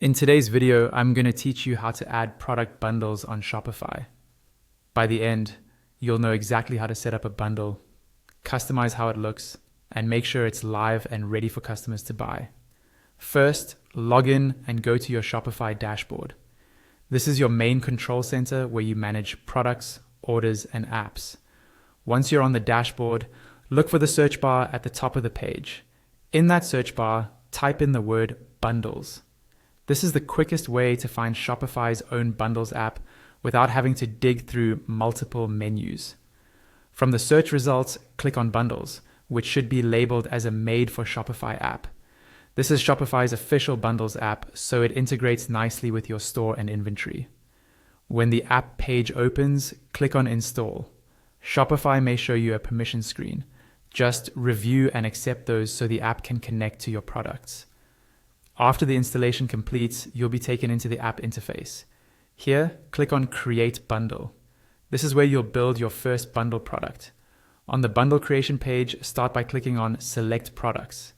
In today's video, I'm going to teach you how to add product bundles on Shopify. By the end, you'll know exactly how to set up a bundle, customize how it looks, and make sure it's live and ready for customers to buy. First, log in and go to your Shopify dashboard. This is your main control center where you manage products, orders, and apps. Once you're on the dashboard, look for the search bar at the top of the page. In that search bar, type in the word bundles. This is the quickest way to find Shopify's own Bundles app without having to dig through multiple menus. From the search results, click on Bundles, which should be labeled as a Made for Shopify app. This is Shopify's official Bundles app, so it integrates nicely with your store and inventory. When the app page opens, click on Install. Shopify may show you a permission screen. Just review and accept those so the app can connect to your products. After the installation completes, you'll be taken into the app interface. Here, click on Create Bundle. This is where you'll build your first bundle product. On the bundle creation page, start by clicking on Select Products.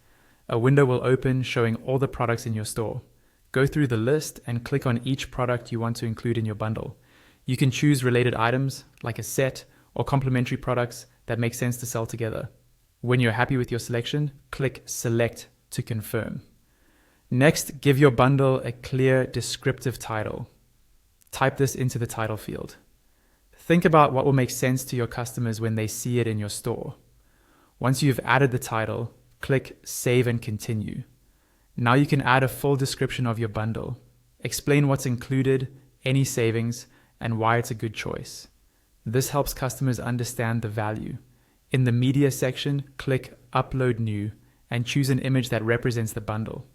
A window will open showing all the products in your store. Go through the list and click on each product you want to include in your bundle. You can choose related items, like a set, or complementary products that make sense to sell together. When you're happy with your selection, click Select to confirm. Next, give your bundle a clear, descriptive title. Type this into the title field. Think about what will make sense to your customers when they see it in your store. Once you've added the title, click Save and Continue. Now you can add a full description of your bundle. Explain what's included, any savings, and why it's a good choice. This helps customers understand the value. In the media section, click Upload New and choose an image that represents the bundle.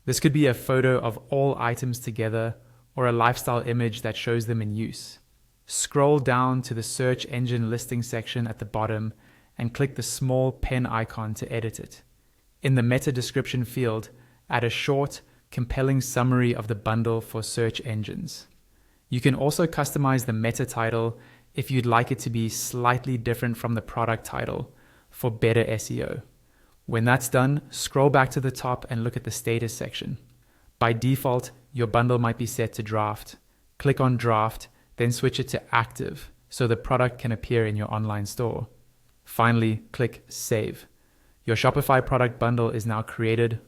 This could be a photo of all items together or a lifestyle image that shows them in use. Scroll down to the search engine listing section at the bottom and click the small pen icon to edit it. In the meta description field, add a short, compelling summary of the bundle for search engines. You can also customize the meta title if you'd like it to be slightly different from the product title for better SEO. When that's done, scroll back to the top and look at the status section. By default, your bundle might be set to draft. Click on draft, then switch it to active so the product can appear in your online store. Finally, click save. Your Shopify product bundle is now created,